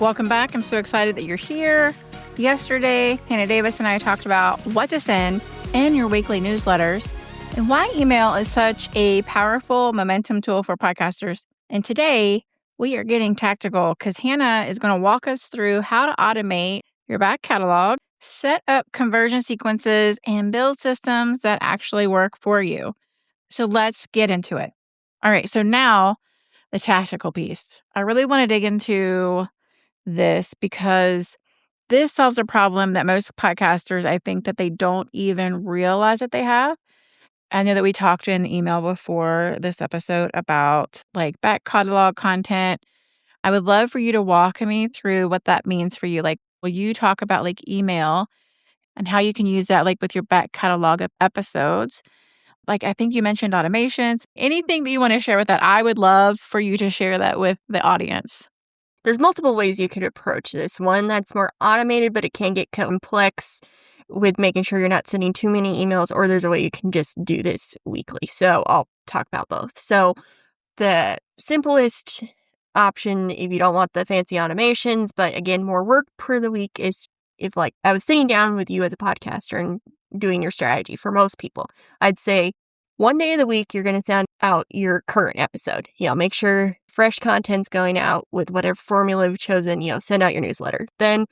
Welcome back. I'm so excited that you're here. Yesterday, Hannah Davis and I talked about what to send in your weekly newsletters and why email is such a powerful momentum tool for podcasters. And today, we are getting tactical because Hannah is going to walk us through how to automate your back catalog, set up conversion sequences, and build systems that actually work for you. So let's get into it. All right, so now the tactical piece. I really want to dig into this because this solves a problem that most podcasters, I think that they don't even realize that they have. I know that we talked in email before this episode about like back catalog content. I would love for you to walk me through what that means for you. Like, will you talk about like email and how you can use that like with your back catalog of episodes? Like, I think you mentioned automations. Anything that you want to share with that, I would love for you to share that with the audience. There's multiple ways you could approach this. One that's more automated, but it can get complex with making sure you're not sending too many emails, or there's a way you can just do this weekly. So I'll talk about both. So the simplest option, if you don't want the fancy automations, but again, more work per the week, is if like I was sitting down with you as a podcaster and doing your strategy for most people, I'd say one day of the week, you're going to send out your current episode. Make sure fresh content's going out with whatever formula you've chosen, send out your newsletter. Then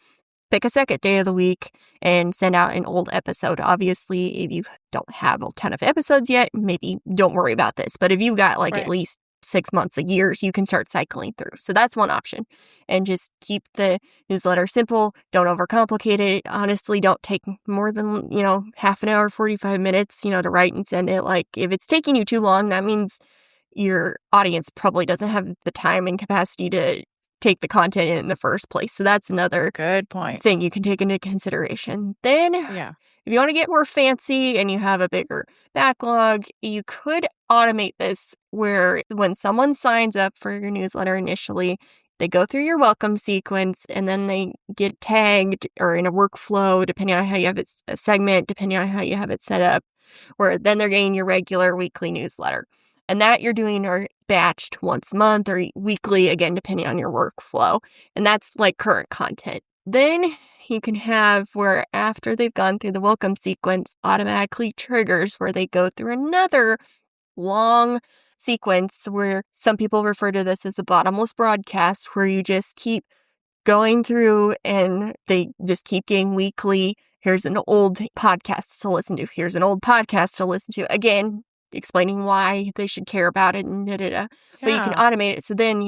pick a second day of the week and send out an old episode. Obviously, if you don't have a ton of episodes yet, maybe don't worry about this. But if you got at least 6 months, a year, you can start cycling through. So that's one option. And just keep the newsletter simple. Don't overcomplicate it. Honestly, don't take more than, half an hour, 45 minutes, to write and send it. Like, if it's taking you too long, that means your audience probably doesn't have the time and capacity to take the content in the first place. So that's another good point thing you can take into consideration. Then, if you want to get more fancy and you have a bigger backlog, you could automate this where when someone signs up for your newsletter initially, they go through your welcome sequence and then they get tagged or in a workflow, depending on how you have it, a segment, depending on how you have it set up, where then they're getting your regular weekly newsletter. And that you're doing are batched once a month or weekly, again, depending on your workflow. And that's like current content. Then you can have where after they've gone through the welcome sequence, automatically triggers where they go through another long sequence where some people refer to this as a bottomless broadcast, where you just keep going through and they just keep getting weekly. Here's an old podcast to listen to. Here's an old podcast to listen to. Again, explaining why they should care about it and But you can automate it. So then,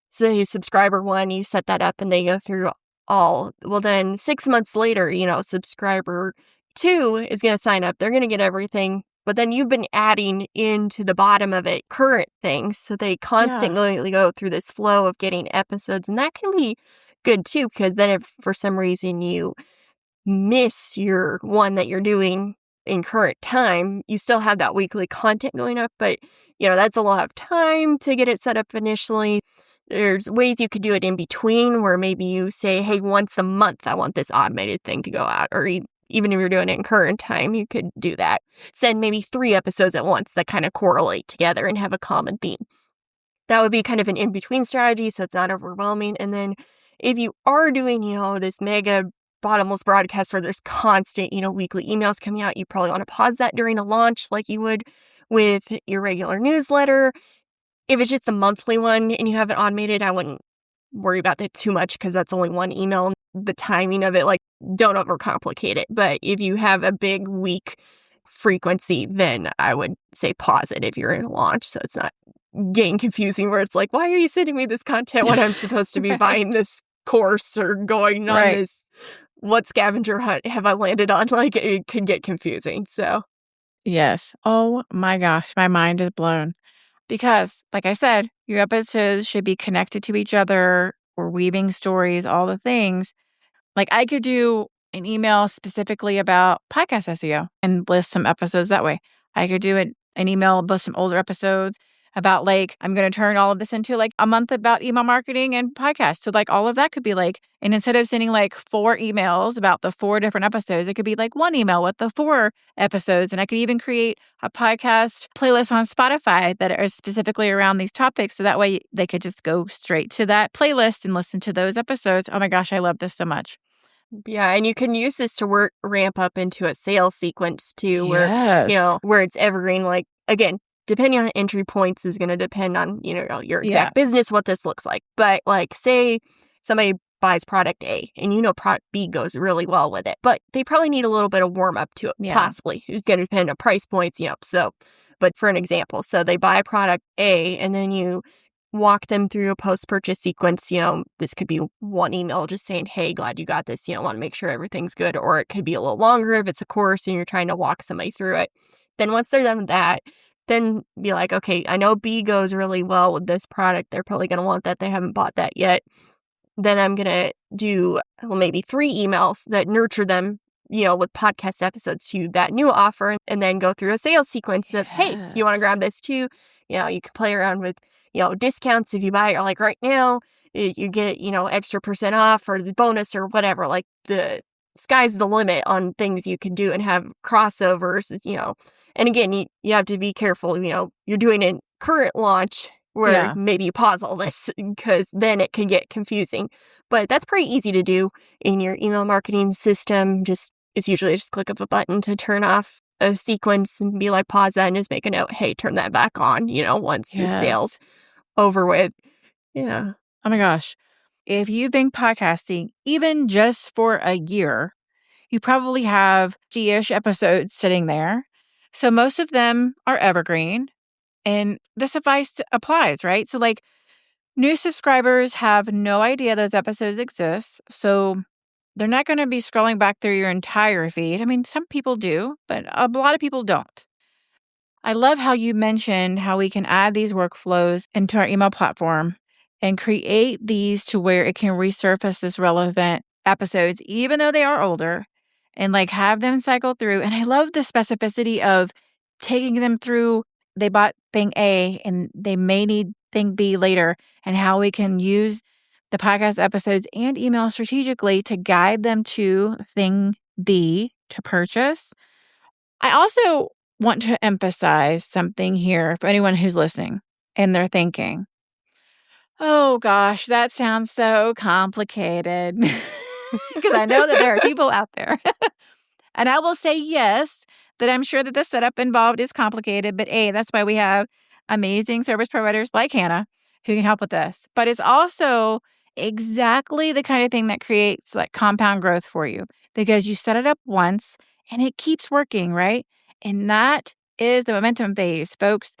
say subscriber 1, you set that up and they go through all. Well, then 6 months later, subscriber 2 is going to sign up. They're going to get everything. But then you've been adding into the bottom of it current things. So they constantly go through this flow of getting episodes. And that can be good too, because then if for some reason you miss your one that you're doing in current time, you still have that weekly content going up, but that's a lot of time to get it set up initially. There's ways you could do it in between where maybe you say, hey, once a month I want this automated thing to go out, or even if you're doing it in current time, you could do that. Send maybe 3 episodes at once that kind of correlate together and have a common theme. That would be kind of an in-between strategy, so it's not overwhelming. And then if you are doing, this mega bottomless broadcast where there's constant, weekly emails coming out, you probably want to pause that during a launch like you would with your regular newsletter. If it's just a monthly one and you have it automated, I wouldn't worry about that too much because that's only one email. The timing of it, don't overcomplicate it. But if you have a big week frequency, then I would say pause it if you're in a launch so it's not getting confusing where it's like, why are you sending me this content when I'm supposed to be buying this course or going on this what scavenger hunt have I landed on? It could get confusing. So, yes. Oh my gosh, my mind is blown. Because, like I said, your episodes should be connected to each other. We're weaving stories, all the things. Like, I could do an email specifically about podcast SEO and list some episodes that way. I could do an email about some older episodes about like, I'm going to turn all of this into like a month about email marketing and podcasts. So like all of that could be like, and instead of sending like 4 emails about the 4 different episodes, it could be like 1 email with the 4 episodes. And I could even create a podcast playlist on Spotify that are specifically around these topics. So that way they could just go straight to that playlist and listen to those episodes. Oh my gosh, I love this so much. Yeah, and you can use this to ramp up into a sales sequence too, Yes. where it's evergreen. Like, again, depending on entry points is going to depend on, your exact business, what this looks like. But like, say somebody buys product A and product B goes really well with it, but they probably need a little bit of warm up to it, possibly. It's going to depend on price points, so, but for an example, so they buy product A and then you walk them through a post-purchase sequence. This could be 1 email just saying, hey, glad you got this, want to make sure everything's good. Or it could be a little longer if it's a course and you're trying to walk somebody through it. Then once they're done with that, then be like, okay, I know B goes really well with this product. They're probably going to want that. They haven't bought that yet. Then I'm going to do maybe 3 emails that nurture them, with podcast episodes to that new offer, and then go through a sales sequence of, hey, you want to grab this too? You can play around with, discounts if you buy it, or like right now, you get, extra % off or the bonus or whatever. Like the sky's the limit on things you can do and have crossovers, And again, you have to be careful, you're doing a current launch where maybe you pause all this because then it can get confusing. But that's pretty easy to do in your email marketing system. It's usually just click of a button to turn off a sequence and be like, pause that and just make a note, hey, turn that back on, once the sale's over with. Yeah. Oh my gosh. If you've been podcasting even just for a year, you probably have 50-ish episodes sitting there. So most of them are evergreen. And this advice applies, right? So like new subscribers have no idea those episodes exist. So they're not going to be scrolling back through your entire feed. I mean, some people do, but a lot of people don't. I love how you mentioned how we can add these workflows into our email platform and create these to where it can resurface this relevant episodes, even though they are older, and like have them cycle through. And I love the specificity of taking them through. They bought thing A and they may need thing B later, and how we can use the podcast episodes and email strategically to guide them to thing B to purchase. I also want to emphasize something here for anyone who's listening and they're thinking, oh gosh, that sounds so complicated. Because I know that there are people out there. And I will say yes, that I'm sure that the setup involved is complicated, but that's why we have amazing service providers like Hannah who can help with this. But it's also exactly the kind of thing that creates like compound growth for you because you set it up once and it keeps working, right? And that is the momentum phase, folks.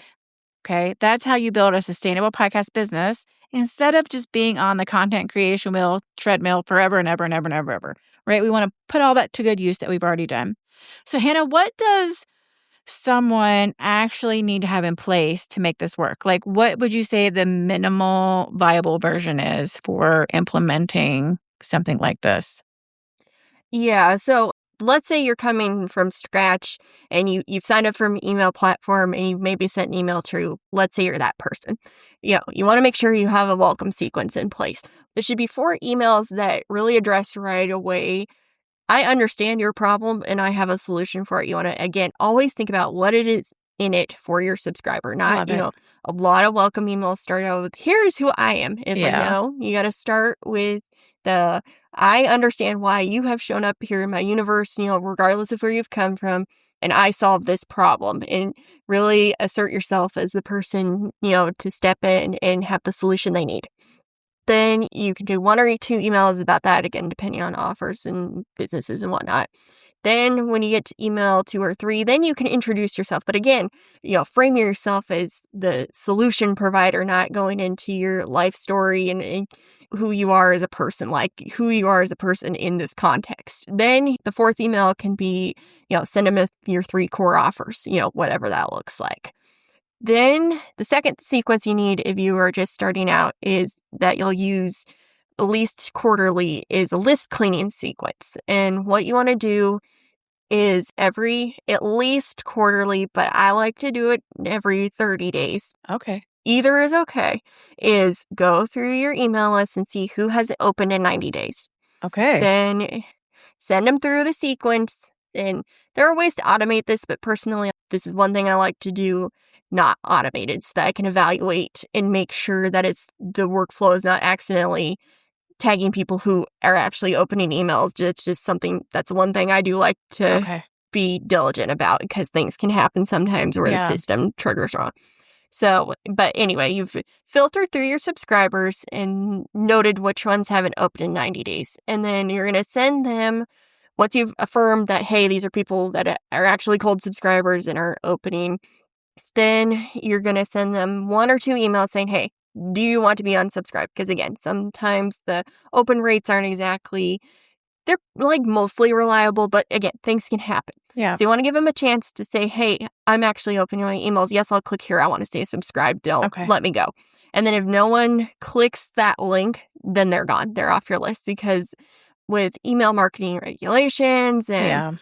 Okay, that's how you build a sustainable podcast business instead of just being on the content creation wheel treadmill forever and ever and ever and ever, ever, right? We want to put all that to good use that we've already done. So, Hannah, what does someone actually need to have in place to make this work? Like, what would you say the minimal viable version is for implementing something like this? Yeah, so let's say you're coming from scratch and you've signed up for an email platform and you've maybe sent an email to, let's say you're that person. You want to make sure you have a welcome sequence in place. There should be 4 emails that really address right away, I understand your problem and I have a solution for it. You want to, again, always think about what it is in it for your subscriber. Not, a lot of welcome emails start out with, here's who I am. It's like, no, you got to start with I understand why you have shown up here in my universe, regardless of where you've come from, and I solved this problem. And really assert yourself as the person, to step in and have the solution they need. Then you can do 1 or 2 emails about that, again, depending on offers and businesses and whatnot. Then when you get to email 2 or 3, then you can introduce yourself. But again, frame yourself as the solution provider, not going into your life story and who you are as a person, like who you are as a person in this context. Then the 4th email can be, send them your 3 core offers, whatever that looks like. Then the second sequence you need if you are just starting out is that you'll use at least quarterly is a list cleaning sequence. And what you want to do is at least quarterly, but I like to do it every 30 days. Okay. Either is okay, is go through your email list and see who has it opened in 90 days. Okay. Then send them through the sequence. And there are ways to automate this, but personally, this is one thing I like to do, not automated, so that I can evaluate and make sure that the workflow is not accidentally tagging people who are actually opening emails. It's just that's one thing I do like to be diligent about, because things can happen sometimes where the system triggers wrong. So, but anyway, you've filtered through your subscribers and noted which ones haven't opened in 90 days. And then you're going to send them, once you've affirmed that, hey, these are people that are actually cold subscribers and are opening, then you're going to send them 1 or 2 emails saying, hey, do you want to be unsubscribed? Because again, sometimes the open rates aren't exactly, they're like mostly reliable, but again, things can happen. Yeah. So you want to give them a chance to say, hey, I'm actually opening my emails. Yes, I'll click here. I want to stay subscribed. Don't let me go. And then if no one clicks that link, then they're gone. They're off your list, because with email marketing regulations and,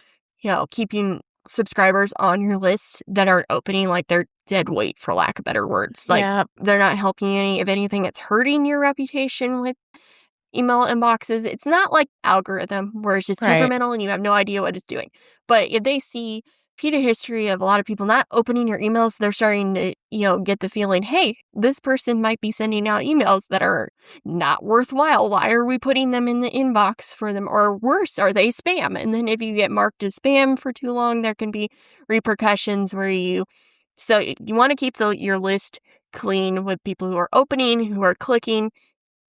keeping subscribers on your list that aren't opening, like they're dead weight, for lack of better words. Like they're not helping you any. If anything, it's hurting your reputation with email inboxes. It's not like algorithm where it's just temperamental and you have no idea what it's doing. But if they see repeated history of a lot of people not opening your emails, they're starting to, get the feeling, hey, this person might be sending out emails that are not worthwhile. Why are we putting them in the inbox for them? Or worse, are they spam? And then if you get marked as spam for too long, there can be repercussions so you want to keep your list clean with people who are opening, who are clicking.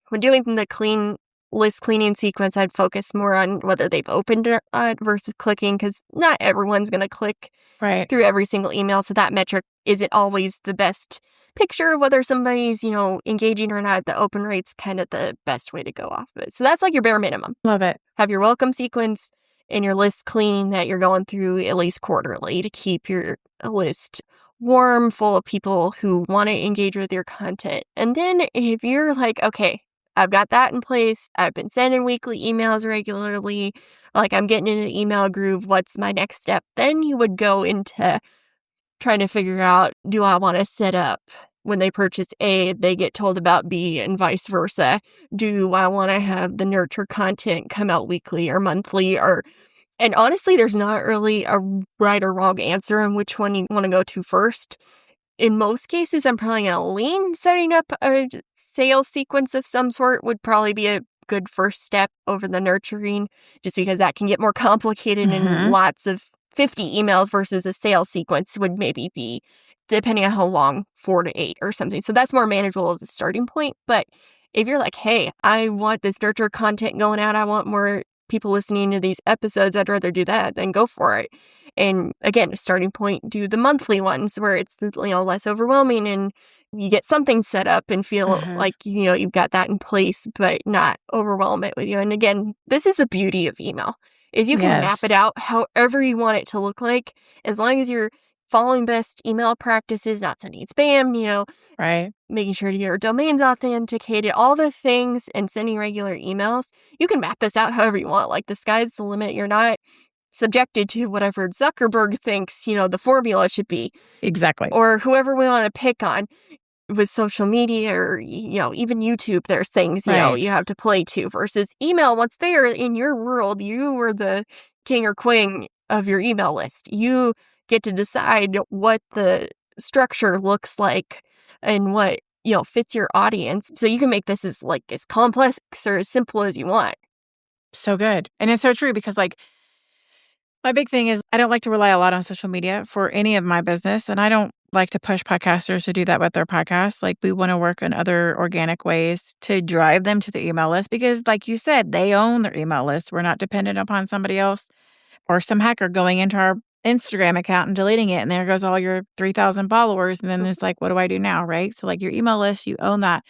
When doing the list cleaning sequence, I'd focus more on whether they've opened it versus clicking, because not everyone's going to click through every single email. So that metric isn't always the best picture of whether somebody's, engaging or not. The open rate's kind of the best way to go off of it. So that's like your bare minimum. Love it. Have your welcome sequence and your list cleaning that you're going through at least quarterly to keep your list warm, full of people who want to engage with your content. And then if you're like, okay, I've got that in place, I've been sending weekly emails regularly, like I'm getting in an email groove, what's my next step? Then you would go into trying to figure out, do I want to set up when they purchase A, they get told about B, and vice versa? Do I want to have the nurture content come out weekly or monthly? And honestly, there's not really a right or wrong answer on which one you want to go to first. In most cases, I'm probably going to lean setting up a sales sequence of some sort would probably be a good first step over the nurturing, just because that can get more complicated and lots of 50 emails versus a sales sequence would maybe be, depending on how long, 4 to 8 or something. So that's more manageable as a starting point. But if you're like, hey, I want this nurture content going out, I want more people listening to these episodes, I'd rather do that, then go for it. And again, a starting point, do the monthly ones where it's, less overwhelming and you get something set up and feel like, you've got that in place, but not overwhelm it with you. And again, this is the beauty of email, is you can map it out however you want it to look like, as long as you're following best email practices, not sending spam, making sure your domain's authenticated, all the things, and sending regular emails. You can map this out however you want. Like, the sky's the limit. You're not subjected to whatever Zuckerberg thinks, the formula should be. Exactly. Or whoever we want to pick on with social media or, even YouTube, there's things, you have to play to, versus email. Once they are in your world, you are the king or queen of your email list. You get to decide what the structure looks like and what, fits your audience. So you can make this as complex or as simple as you want. So good. And it's so true, because my big thing is I don't like to rely a lot on social media for any of my business. And I don't like to push podcasters to do that with their podcasts. Like, we want to work in other organic ways to drive them to the email list, because like you said, they own their email list. We're not dependent upon somebody else or some hacker going into our Instagram account and deleting it. And there goes all your 3,000 followers. And then it's like, what do I do now? Right. So your email list, you own that.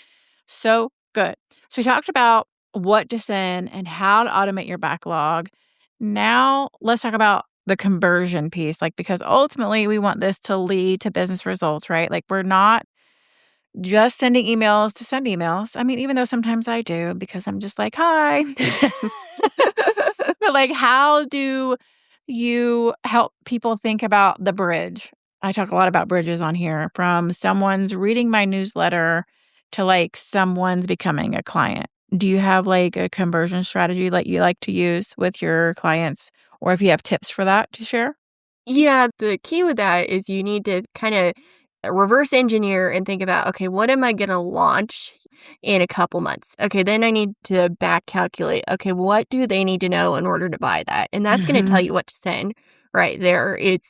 So good. So we talked about what to send and how to automate your backlog. Now let's talk about the conversion piece, because ultimately we want this to lead to business results, right? We're not just sending emails to send emails. I mean, even though sometimes I do, because I'm just like, hi. But how do you help people think about the bridge? I talk a lot about bridges on here, from someone's reading my newsletter to like someone's becoming a client. Do you have like a conversion strategy that you like to use with your clients, or if you have tips for that to share? Yeah, the key with that is you need to kind of reverse engineer and think about, okay, what am I going to launch in a couple months? Okay, then I need to back calculate, okay, what do they need to know in order to buy that? And that's going to tell Mhm. you what to send right there. And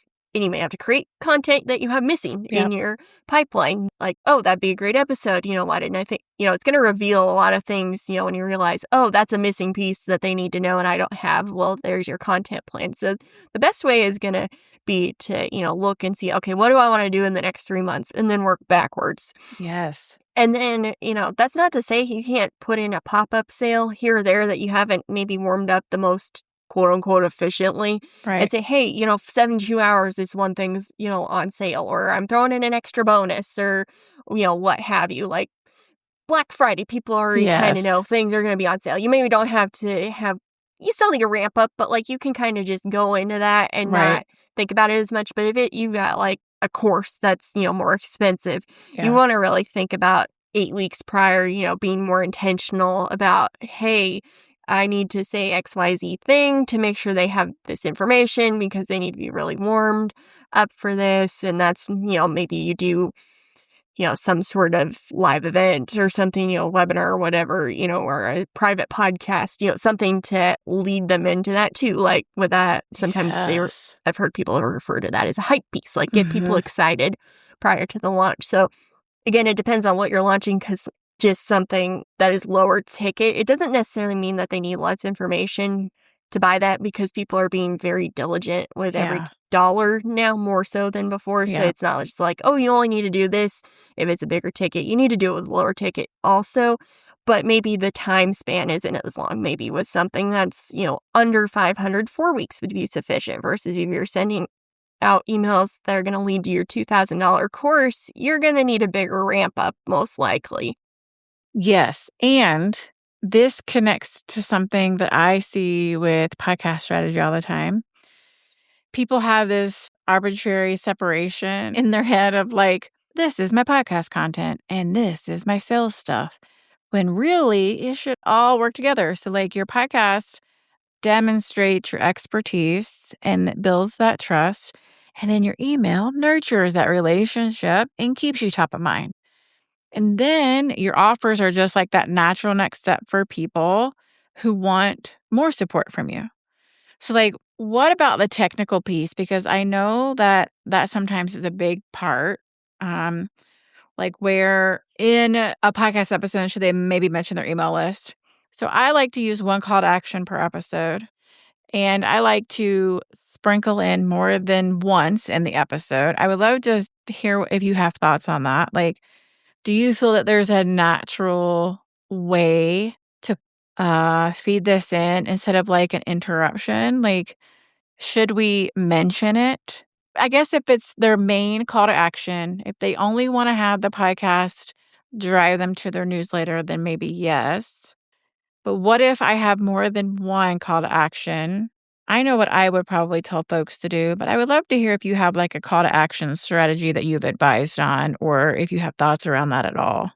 you may have to create content that you have missing in Yep. your pipeline. Like, oh, that'd be a great episode. Why didn't I think? It's going to reveal a lot of things, when you realize, oh, that's a missing piece that they need to know and I don't have. Well, there's your content plan. So the best way is going to be to, look and see, okay, what do I want to do in the next 3 months? And then work backwards. Yes. And then, that's not to say you can't put in a pop-up sale here or there that you haven't maybe warmed up the most quote unquote efficiently and Right. say, hey, 72 hours is one thing's, on sale, or I'm throwing in an extra bonus, or, what have you. Like Black Friday, people already kind of know Yes. things are going to be on sale. You maybe don't have to you still need to ramp up, but like you can kind of just go into that and Right. not think about it as much. But if you got like a course that's, more expensive, you Yeah. want to really think about 8 weeks prior, being more intentional about, hey, I need to say XYZ thing to make sure they have this information because they need to be really warmed up for this. And that's, maybe you do some sort of live event or something, webinar or whatever, or a private podcast, something to lead them into that too. Like with that, sometimes Yes. I've heard people refer to that as a hype piece, like get people Mhm. excited prior to the launch. So again, it depends on what you're launching, because just something that is lower ticket, it doesn't necessarily mean that they need less information to buy that, because people are being very diligent with every Yeah. dollar now, more so than before. So Yeah. it's not just like, oh, you only need to do this if it's a bigger ticket. You need to do it with lower ticket also. But maybe the time span isn't as long. Maybe with something that's, under 500, 4 weeks would be sufficient, versus if you're sending out emails that are going to lead to your $2,000 course, you're going to need a bigger ramp up, most likely. Yes. And this connects to something that I see with podcast strategy all the time. People have this arbitrary separation in their head of like, this is my podcast content and this is my sales stuff, when really it should all work together. So, like, your podcast demonstrates your expertise and it builds that trust. And then your email nurtures that relationship and keeps you top of mind. And then your offers are just like that natural next step for people who want more support from you. So, like, what about the technical piece? Because I know that that sometimes is a big part. Um, like, where in a podcast episode should they maybe mention their email list? So, I like to use one call to action per episode. And I like to sprinkle in more than once in the episode. I would love to hear if you have thoughts on that. Like, do you feel that there's a natural way to feed this in instead of like an interruption? Like, should we mention it? I guess if it's their main call to action, if they only want to have the podcast drive them to their newsletter, then maybe yes. But what if I have more than one call to action? I know what I would probably tell folks to do, but I would love to hear if you have like a call to action strategy that you've advised on, or if you have thoughts around that at all.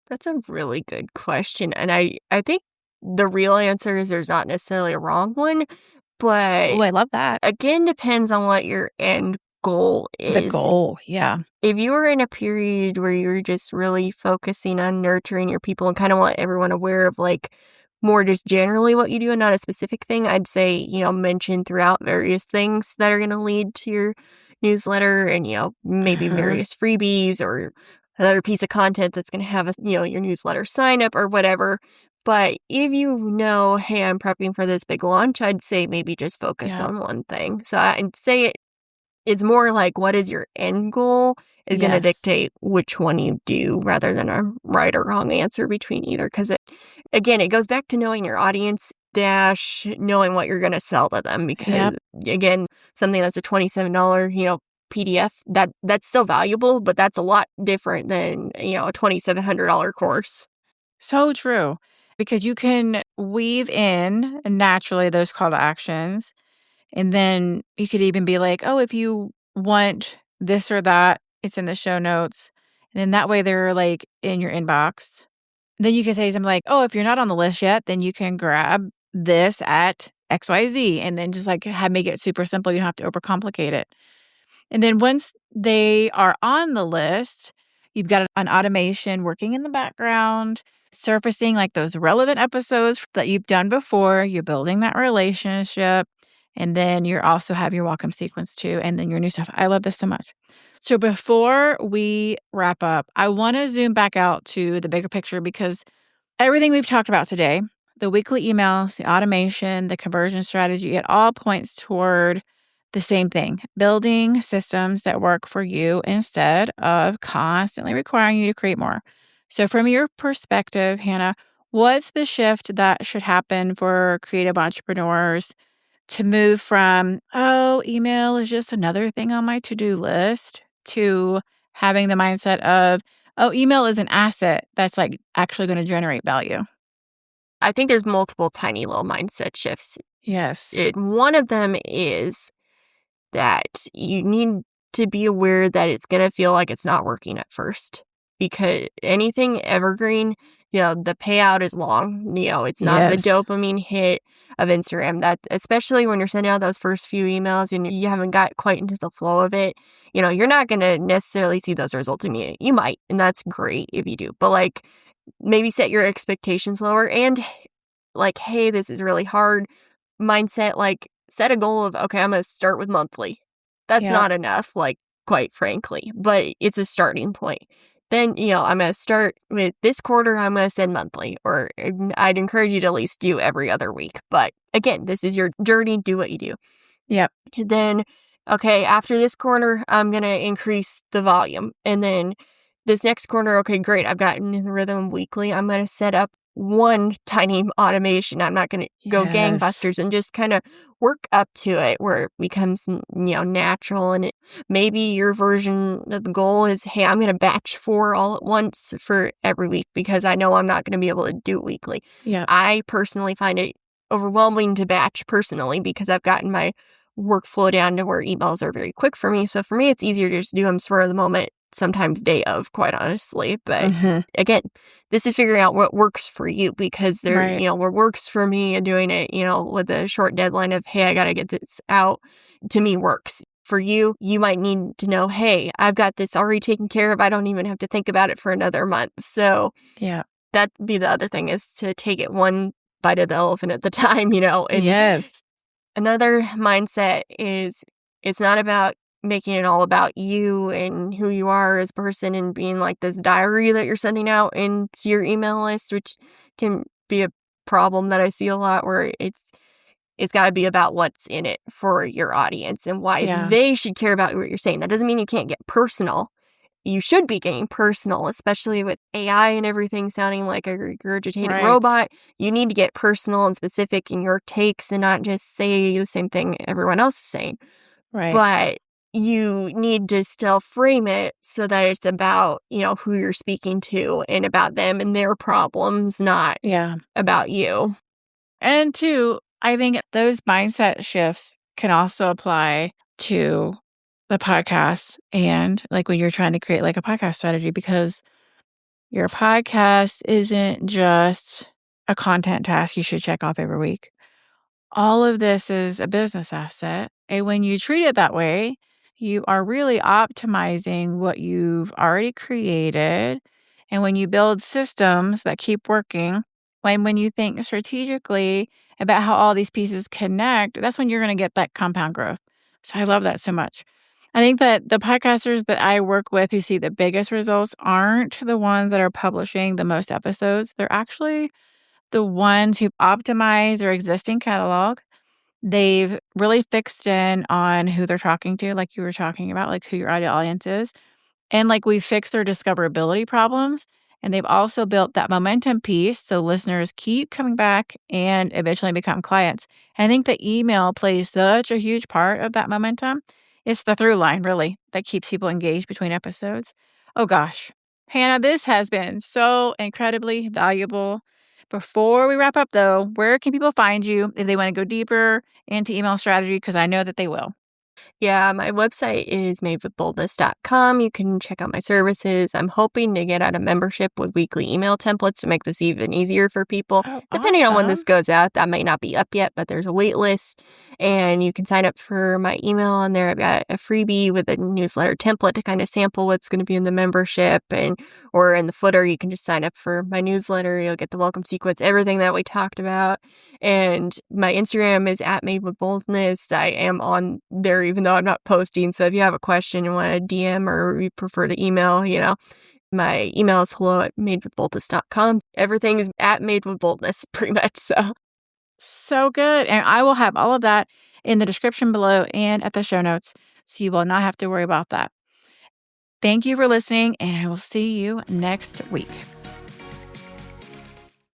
That's a really good question. And I think the real answer is there's not necessarily a wrong one, Oh, but I love that. again, depends on what your end goal The is. goal. Yeah. If you were in a period where you're just really focusing on nurturing your people and kind of want everyone aware of like more just generally what you do and not a specific thing, I'd say, mention throughout various things that are going to lead to your newsletter, and, maybe Uh-huh. various freebies or another piece of content that's going to have your newsletter sign up or whatever. But if you know, hey, I'm prepping for this big launch, I'd say maybe just focus Yeah. on one thing. So I'd say it's more like what is your end goal is going to Yes. dictate which one you do, rather than a right or wrong answer between either. Because it goes back to knowing your audience dash knowing what you're going to sell to them. Because Yep. again, something that's a $27, PDF, that's still valuable, but that's a lot different than, a $2,700 course. So true. Because you can weave in naturally those call to actions. And then you could even be like, oh, if you want this or that, it's in the show notes. And then that way they're like in your inbox. Then you can say something like, oh, if you're not on the list yet, then you can grab this at XYZ. And then just like make it super simple. You don't have to overcomplicate it. And then once they are on the list, you've got an automation working in the background, surfacing like those relevant episodes that you've done before. You're building that relationship. And then you also have your welcome sequence too, and then your new stuff. I love this so much. So before we wrap up, I want to zoom back out to the bigger picture because everything we've talked about today, the weekly emails, the automation, the conversion strategy, it all points toward the same thing, building systems that work for you instead of constantly requiring you to create more. So from your perspective, Hannah, what's the shift that should happen for creative entrepreneurs to move from, oh, email is just another thing on my to-do list to having the mindset of, oh, email is an asset that's like actually going to generate value? I think there's multiple tiny little mindset shifts. Yes. One of them is that you need to be aware that it's going to feel like it's not working at first, because anything evergreen, the payout is long. It's not the dopamine hit of Instagram, that especially when you're sending out those first few emails and you haven't got quite into the flow of it, you're not going to necessarily see those results immediately. You might, and that's great if you do, but like maybe set your expectations lower and like, hey, this is really hard mindset. Like, set a goal of, okay, I'm going to start with monthly. That's not enough, like, quite frankly, but it's a starting point. Then, I'm going to start with this quarter, I'm going to send monthly, or I'd encourage you to at least do every other week. But again, this is your journey. Do what you do. Yep. Then, okay, after this quarter, I'm going to increase the volume. And then this next quarter, okay, great, I've gotten in the rhythm weekly. I'm going to set up one tiny automation. I'm not going to go gangbusters, and just kind of work up to it where it becomes, natural. And maybe your version of the goal is, hey, I'm going to batch 4 all at once for every week because I know I'm not going to be able to do it weekly. Yeah. I personally find it overwhelming to batch personally because I've gotten my workflow down to where emails are very quick for me. So for me, it's easier to just do them spur of the moment, sometimes day of, quite honestly. But again, this is figuring out what works for you, because what works for me and doing it, with a short deadline of, hey, I got to get this out, to me works. For you, you might need to know, hey, I've got this already taken care of. I don't even have to think about it for another month. So that'd be the other thing, is to take it one bite of the elephant at the time, And yes. Another mindset is, it's not about making it all about you and who you are as a person and being like this diary that you're sending out into your email list, which can be a problem that I see a lot, where it's got to be about what's in it for your audience and why they should care about what you're saying. That doesn't mean you can't get personal. You should be getting personal, especially with AI and everything sounding like a regurgitated robot. You need to get personal and specific in your takes and not just say the same thing everyone else is saying. Right. But you need to still frame it so that it's about, who you're speaking to and about them and their problems, not about you. And two, I think those mindset shifts can also apply to the podcast, and like when you're trying to create like a podcast strategy, because your podcast isn't just a content task you should check off every week. All of this is a business asset. And when you treat it that way, you are really optimizing what you've already created. And when you build systems that keep working, when you think strategically about how all these pieces connect, that's when you're going to get that compound growth. So I love that so much. I think that the podcasters that I work with who see the biggest results aren't the ones that are publishing the most episodes. They're actually the ones who optimize their existing catalog. They've really fixed in on who they're talking to, like you were talking about, like who your ideal audience is. And like we fixed their discoverability problems. And they've also built that momentum piece so listeners keep coming back and eventually become clients. And I think the email plays such a huge part of that momentum. It's the through line, really, that keeps people engaged between episodes. Oh gosh, Hannah, this has been so incredibly valuable. Before we wrap up, though, where can people find you if they want to go deeper into email strategy? Because I know that they will. Yeah, my website is madewithboldness.com. You can check out my services. I'm hoping to get out a membership with weekly email templates to make this even easier for people. Oh, Depending on when this awesome. goes out, that might not be up yet, but there's a wait list and you can sign up for my email on there. I've got a freebie with a newsletter template to kind of sample what's going to be in the membership, and or in the footer, you can just sign up for my newsletter. You'll get the welcome sequence, everything that we talked about. And my Instagram is at Made with Boldness. I am on there even though I'm not posting. So if you have a question, you want to DM or you prefer to email, my email is hello@madewithboldness.com. Everything is at Made with Boldness pretty much. So good. And I will have all of that in the description below and at the show notes. So you will not have to worry about that. Thank you for listening, and I will see you next week.